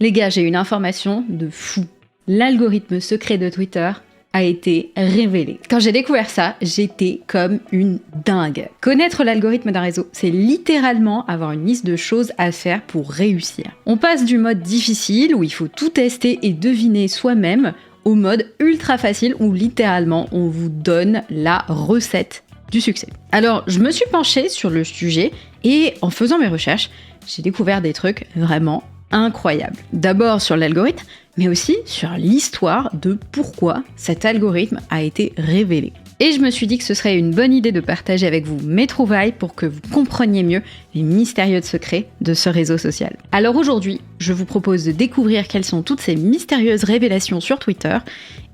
Les gars, j'ai une information de fou. L'algorithme secret de Twitter a été révélé. Quand j'ai découvert ça, j'étais comme une dingue. Connaître l'algorithme d'un réseau, c'est littéralement avoir une liste de choses à faire pour réussir. On passe du mode difficile, où il faut tout tester et deviner soi-même, au mode ultra facile, où littéralement on vous donne la recette du succès. Alors, je me suis penchée sur le sujet, et en faisant mes recherches, j'ai découvert des trucs vraiment incroyables. D'abord sur l'algorithme, mais aussi sur l'histoire de pourquoi cet algorithme a été révélé. Et je me suis dit que ce serait une bonne idée de partager avec vous mes trouvailles pour que vous compreniez mieux les mystérieux secrets de ce réseau social. Alors aujourd'hui, je vous propose de découvrir quelles sont toutes ces mystérieuses révélations sur Twitter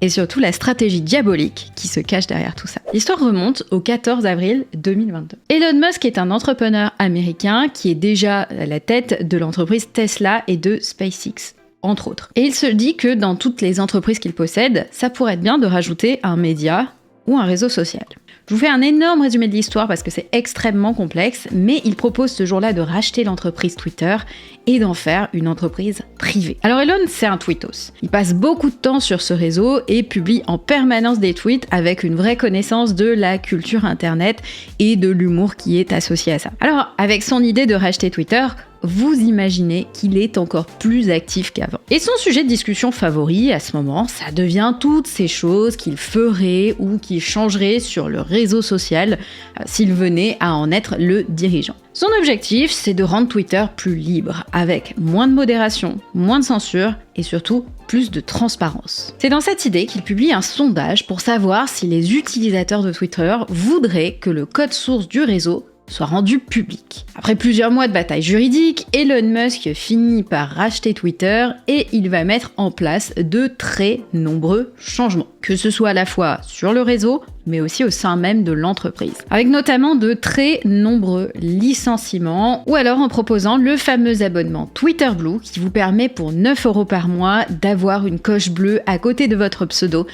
et surtout la stratégie diabolique qui se cache derrière tout ça. L'histoire remonte au 14 avril 2022. Elon Musk est un entrepreneur américain qui est déjà à la tête de l'entreprise Tesla et de SpaceX, entre autres. Et il se dit que dans toutes les entreprises qu'il possède, ça pourrait être bien de rajouter un média ou un réseau social. Je vous fais un énorme résumé de l'histoire parce que c'est extrêmement complexe, mais il propose ce jour-là de racheter l'entreprise Twitter et d'en faire une entreprise privée. Alors Elon, c'est un tweetos. Il passe beaucoup de temps sur ce réseau et publie en permanence des tweets avec une vraie connaissance de la culture internet et de l'humour qui est associé à ça. Alors, avec son idée de racheter Twitter, vous imaginez qu'il est encore plus actif qu'avant. Et son sujet de discussion favori, à ce moment, ça devient toutes ces choses qu'il ferait ou qu'il changerait sur le réseau social s'il venait à en être le dirigeant. Son objectif, c'est de rendre Twitter plus libre, avec moins de modération, moins de censure et surtout plus de transparence. C'est dans cette idée qu'il publie un sondage pour savoir si les utilisateurs de Twitter voudraient que le code source du réseau soit rendu public. Après plusieurs mois de bataille juridique, Elon Musk finit par racheter Twitter et il va mettre en place de très nombreux changements, que ce soit à la fois sur le réseau, mais aussi au sein même de l'entreprise. Avec notamment de très nombreux licenciements, ou alors en proposant le fameux abonnement Twitter Blue qui vous permet pour 9 € par mois d'avoir une coche bleue à côté de votre pseudo,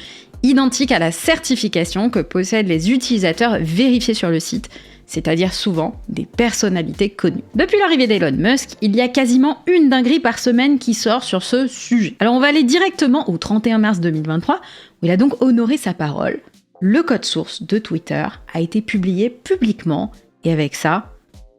identique à la certification que possèdent les utilisateurs vérifiés sur le site, c'est-à-dire souvent des personnalités connues. Depuis l'arrivée d'Elon Musk, il y a quasiment une dinguerie par semaine qui sort sur ce sujet. Alors on va aller directement au 31 mars 2023, où il a donc honoré sa parole. Le code source de Twitter a été publié publiquement, et avec ça,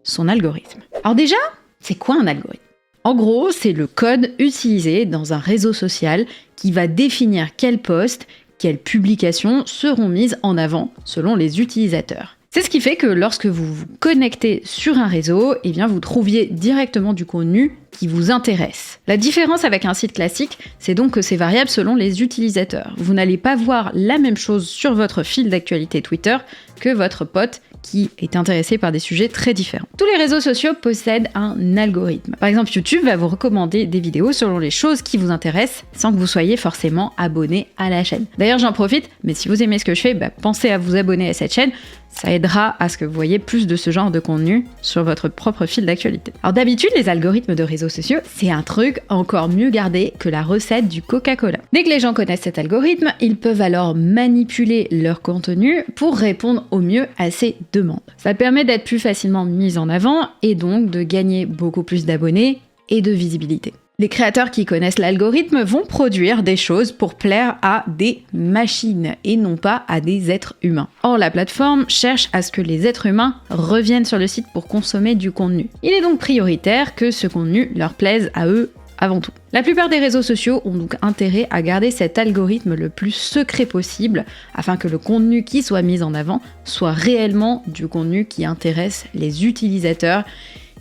son algorithme. Alors déjà, c'est quoi un algorithme ? En gros, c'est le code utilisé dans un réseau social qui va définir quels posts, quelles publications seront mises en avant selon les utilisateurs. C'est ce qui fait que lorsque vous vous connectez sur un réseau, eh bien vous trouviez directement du contenu qui vous intéresse. La différence avec un site classique, c'est donc que c'est variable selon les utilisateurs. Vous n'allez pas voir la même chose sur votre fil d'actualité Twitter que votre pote qui est intéressé par des sujets très différents. Tous les réseaux sociaux possèdent un algorithme. Par exemple, YouTube va vous recommander des vidéos selon les choses qui vous intéressent sans que vous soyez forcément abonné à la chaîne. D'ailleurs, j'en profite, mais si vous aimez ce que je fais, pensez à vous abonner à cette chaîne. Ça aidera à ce que vous voyez plus de ce genre de contenu sur votre propre fil d'actualité. Alors d'habitude, les algorithmes de réseaux sociaux, c'est un truc encore mieux gardé que la recette du Coca-Cola. Dès que les gens connaissent cet algorithme, ils peuvent alors manipuler leur contenu pour répondre au mieux à ces demandes. Ça permet d'être plus facilement mis en avant et donc de gagner beaucoup plus d'abonnés et de visibilité. Les créateurs qui connaissent l'algorithme vont produire des choses pour plaire à des machines et non pas à des êtres humains. Or, la plateforme cherche à ce que les êtres humains reviennent sur le site pour consommer du contenu. Il est donc prioritaire que ce contenu leur plaise à eux avant tout. La plupart des réseaux sociaux ont donc intérêt à garder cet algorithme le plus secret possible afin que le contenu qui soit mis en avant soit réellement du contenu qui intéresse les utilisateurs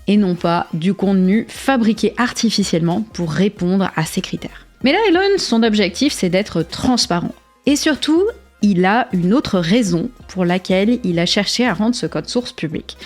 et non pas du contenu fabriqué artificiellement pour répondre à ces critères. Mais là, Elon, son objectif, c'est d'être transparent. Et surtout, il a une autre raison pour laquelle il a cherché à rendre ce code source public.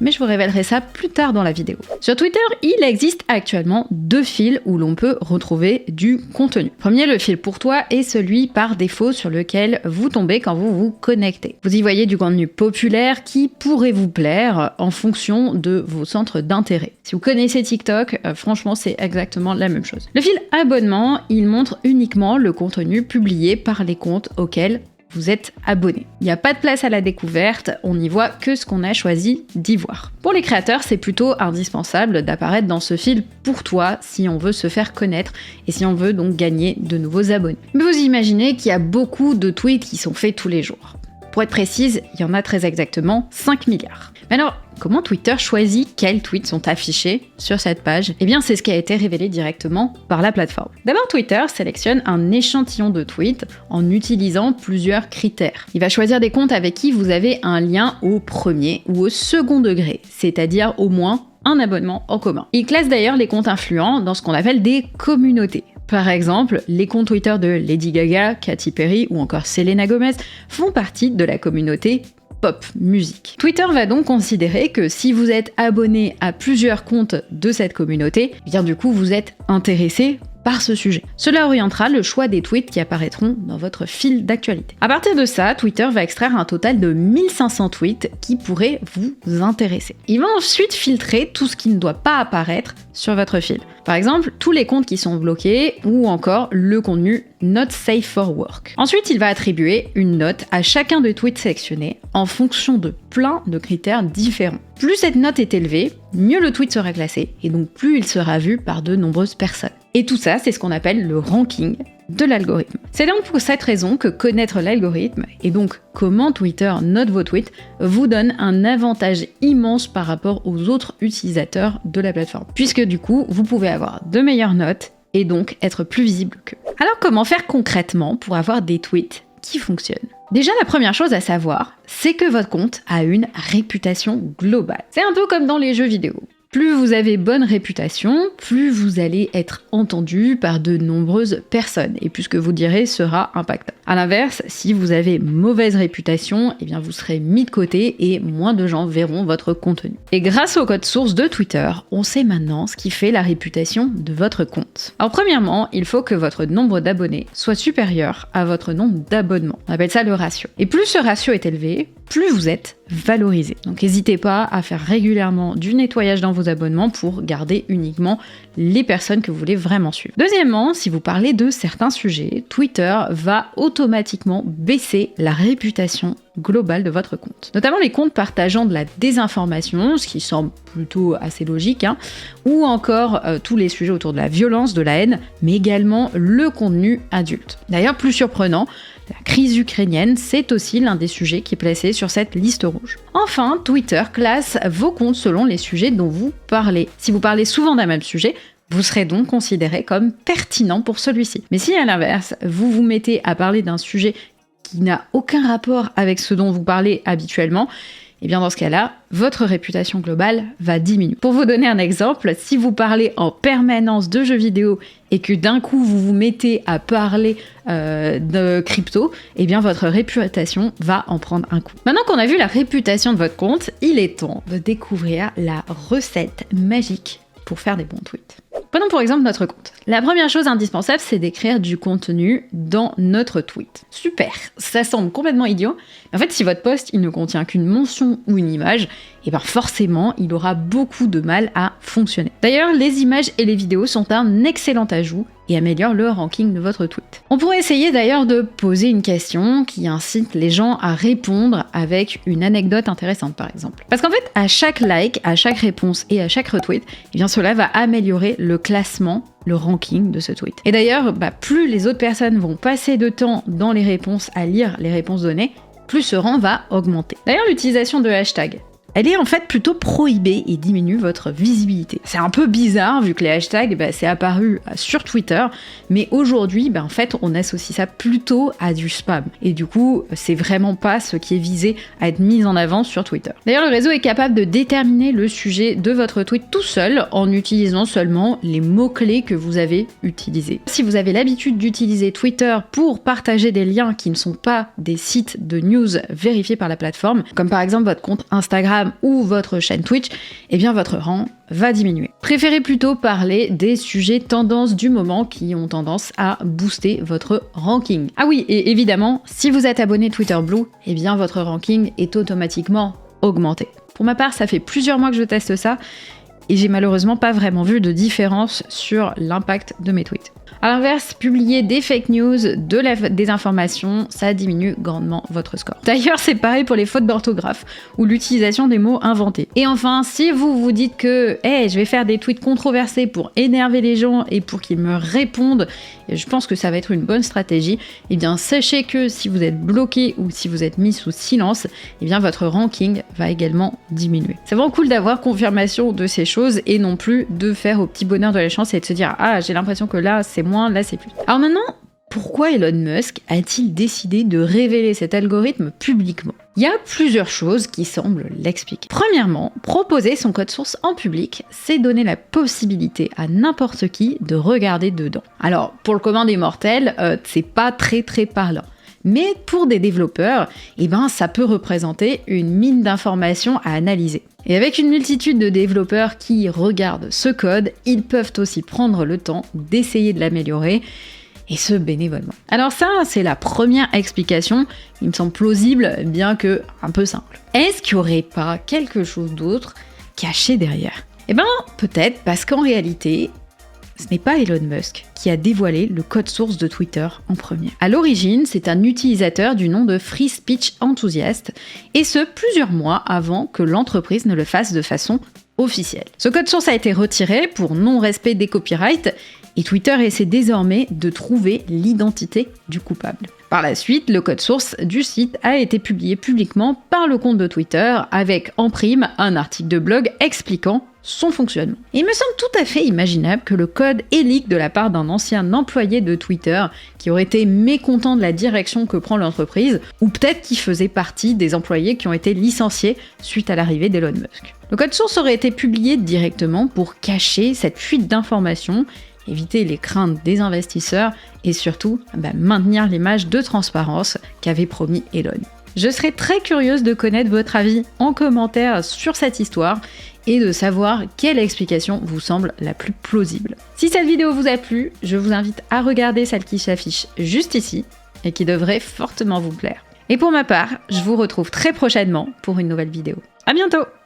Mais je vous révélerai ça plus tard dans la vidéo. Sur Twitter, il existe actuellement 2 fils où l'on peut retrouver du contenu. Premier, le fil pour toi, est celui par défaut sur lequel vous tombez quand vous vous connectez. Vous y voyez du contenu populaire qui pourrait vous plaire en fonction de vos centres d'intérêt. Si vous connaissez TikTok, franchement, c'est exactement la même chose. Le fil abonnement, il montre uniquement le contenu publié par les comptes auxquels vous êtes abonné. Il n'y a pas de place à la découverte, on n'y voit que ce qu'on a choisi d'y voir. Pour les créateurs, c'est plutôt indispensable d'apparaître dans ce fil pour toi si on veut se faire connaître et si on veut donc gagner de nouveaux abonnés. Mais vous imaginez qu'il y a beaucoup de tweets qui sont faits tous les jours. Pour être précise, il y en a très exactement 5 milliards. Mais alors, comment Twitter choisit quels tweets sont affichés sur cette page ? Eh bien, c'est ce qui a été révélé directement par la plateforme. D'abord, Twitter sélectionne un échantillon de tweets en utilisant plusieurs critères. Il va choisir des comptes avec qui vous avez un lien au premier ou au second degré, c'est-à-dire au moins un abonnement en commun. Il classe d'ailleurs les comptes influents dans ce qu'on appelle des communautés. Par exemple, les comptes Twitter de Lady Gaga, Katy Perry ou encore Selena Gomez font partie de la communauté pop musique. Twitter va donc considérer que si vous êtes abonné à plusieurs comptes de cette communauté, eh bien du coup vous êtes intéressé par ce sujet. Cela orientera le choix des tweets qui apparaîtront dans votre fil d'actualité. À partir de ça, Twitter va extraire un total de 1500 tweets qui pourraient vous intéresser. Il va ensuite filtrer tout ce qui ne doit pas apparaître sur votre fil. Par exemple, tous les comptes qui sont bloqués ou encore le contenu not safe for work. Ensuite, il va attribuer une note à chacun des tweets sélectionnés en fonction de plein de critères différents. Plus cette note est élevée, mieux le tweet sera classé et donc plus il sera vu par de nombreuses personnes. Et tout ça, c'est ce qu'on appelle le ranking de l'algorithme. C'est donc pour cette raison que connaître l'algorithme, et donc comment Twitter note vos tweets, vous donne un avantage immense par rapport aux autres utilisateurs de la plateforme. Puisque du coup, vous pouvez avoir de meilleures notes et donc être plus visible qu'eux. Alors comment faire concrètement pour avoir des tweets qui fonctionnent ? Déjà, la première chose à savoir, c'est que votre compte a une réputation globale. C'est un peu comme dans les jeux vidéo. Plus vous avez bonne réputation, plus vous allez être entendu par de nombreuses personnes et plus ce que vous direz sera impactant. A l'inverse, si vous avez mauvaise réputation, eh bien vous serez mis de côté et moins de gens verront votre contenu. Et grâce au code source de Twitter, on sait maintenant ce qui fait la réputation de votre compte. Alors premièrement, il faut que votre nombre d'abonnés soit supérieur à votre nombre d'abonnements. On appelle ça le ratio. Et plus ce ratio est élevé, plus vous êtes valorisé. Donc n'hésitez pas à faire régulièrement du nettoyage dans vos abonnements pour garder uniquement les personnes que vous voulez vraiment suivre. Deuxièmement, si vous parlez de certains sujets, Twitter va automatiquement baisser la réputation globale de votre compte. Notamment les comptes partageant de la désinformation, ce qui semble plutôt assez logique, ou encore tous les sujets autour de la violence, de la haine, mais également le contenu adulte. D'ailleurs, plus surprenant, la crise ukrainienne, c'est aussi l'un des sujets qui est placé sur cette liste rouge. Enfin, Twitter classe vos comptes selon les sujets dont vous parlez. Si vous parlez souvent d'un même sujet, vous serez donc considéré comme pertinent pour celui-ci. Mais si à l'inverse, vous vous mettez à parler d'un sujet qui n'a aucun rapport avec ce dont vous parlez habituellement, et bien dans ce cas-là, votre réputation globale va diminuer. Pour vous donner un exemple, si vous parlez en permanence de jeux vidéo et que d'un coup vous vous mettez à parler de crypto, et bien votre réputation va en prendre un coup. Maintenant qu'on a vu la réputation de votre compte, il est temps de découvrir la recette magique pour faire des bons tweets. Prenons pour exemple notre compte. La première chose indispensable, c'est d'écrire du contenu dans notre tweet. Super, ça semble complètement idiot, mais en fait si votre post il ne contient qu'une mention ou une image, et bien forcément il aura beaucoup de mal à fonctionner. D'ailleurs, les images et les vidéos sont un excellent ajout et améliorent le ranking de votre tweet. On pourrait essayer d'ailleurs de poser une question qui incite les gens à répondre avec une anecdote intéressante par exemple. Parce qu'en fait, à chaque like, à chaque réponse et à chaque retweet, eh bien cela va améliorer le classement, le ranking de ce tweet. Et d'ailleurs, plus les autres personnes vont passer de temps dans les réponses à lire les réponses données, plus ce rang va augmenter. D'ailleurs, l'utilisation de hashtags, elle est en fait plutôt prohibée et diminue votre visibilité. C'est un peu bizarre vu que les hashtags, c'est apparu sur Twitter, mais aujourd'hui, en fait, on associe ça plutôt à du spam. Et du coup, c'est vraiment pas ce qui est visé à être mis en avant sur Twitter. D'ailleurs, le réseau est capable de déterminer le sujet de votre tweet tout seul en utilisant seulement les mots-clés que vous avez utilisés. Si vous avez l'habitude d'utiliser Twitter pour partager des liens qui ne sont pas des sites de news vérifiés par la plateforme, comme par exemple votre compte Instagram ou votre chaîne Twitch, eh bien votre rang va diminuer. Préférez plutôt parler des sujets tendances du moment qui ont tendance à booster votre ranking. Ah oui, et évidemment, si vous êtes abonné Twitter Blue, eh bien votre ranking est automatiquement augmenté. Pour ma part, ça fait plusieurs mois que je teste ça, et j'ai malheureusement pas vraiment vu de différence sur l'impact de mes tweets. A l'inverse, publier des fake news, de la désinformation, ça diminue grandement votre score. D'ailleurs, c'est pareil pour les fautes d'orthographe ou l'utilisation des mots inventés. Et enfin, si vous vous dites que je vais faire des tweets controversés pour énerver les gens et pour qu'ils me répondent, et je pense que ça va être une bonne stratégie, eh bien sachez que si vous êtes bloqué ou si vous êtes mis sous silence, eh bien votre ranking va également diminuer. C'est vraiment cool d'avoir confirmation de ces choses et non plus de faire au petit bonheur de la chance et de se dire « Ah, j'ai l'impression que là c'est moins, là c'est plus ». Alors maintenant, pourquoi Elon Musk a-t-il décidé de révéler cet algorithme publiquement ? Il y a plusieurs choses qui semblent l'expliquer. Premièrement, proposer son code source en public, c'est donner la possibilité à n'importe qui de regarder dedans. Alors, pour le commun des mortels, c'est pas très parlant. Mais pour des développeurs, ça peut représenter une mine d'informations à analyser. Et avec une multitude de développeurs qui regardent ce code, ils peuvent aussi prendre le temps d'essayer de l'améliorer, et ce bénévolement. Alors ça, c'est la première explication, il me semble plausible, bien que un peu simple. Est-ce qu'il n'y aurait pas quelque chose d'autre caché derrière ? Peut-être parce qu'en réalité, ce n'est pas Elon Musk qui a dévoilé le code source de Twitter en premier. À l'origine, c'est un utilisateur du nom de Free Speech Enthusiast, et ce plusieurs mois avant que l'entreprise ne le fasse de façon officielle. Ce code source a été retiré pour non-respect des copyrights, et Twitter essaie désormais de trouver l'identité du coupable. Par la suite, le code source du site a été publié publiquement par le compte de Twitter avec en prime un article de blog expliquant son fonctionnement. Il me semble tout à fait imaginable que le code ait leak de la part d'un ancien employé de Twitter qui aurait été mécontent de la direction que prend l'entreprise, ou peut-être qui faisait partie des employés qui ont été licenciés suite à l'arrivée d'Elon Musk. Le code source aurait été publié directement pour cacher cette fuite d'informations, éviter les craintes des investisseurs et surtout maintenir l'image de transparence qu'avait promis Elon. Je serais très curieuse de connaître votre avis en commentaire sur cette histoire et de savoir quelle explication vous semble la plus plausible. Si cette vidéo vous a plu, je vous invite à regarder celle qui s'affiche juste ici et qui devrait fortement vous plaire. Et pour ma part, je vous retrouve très prochainement pour une nouvelle vidéo. À bientôt!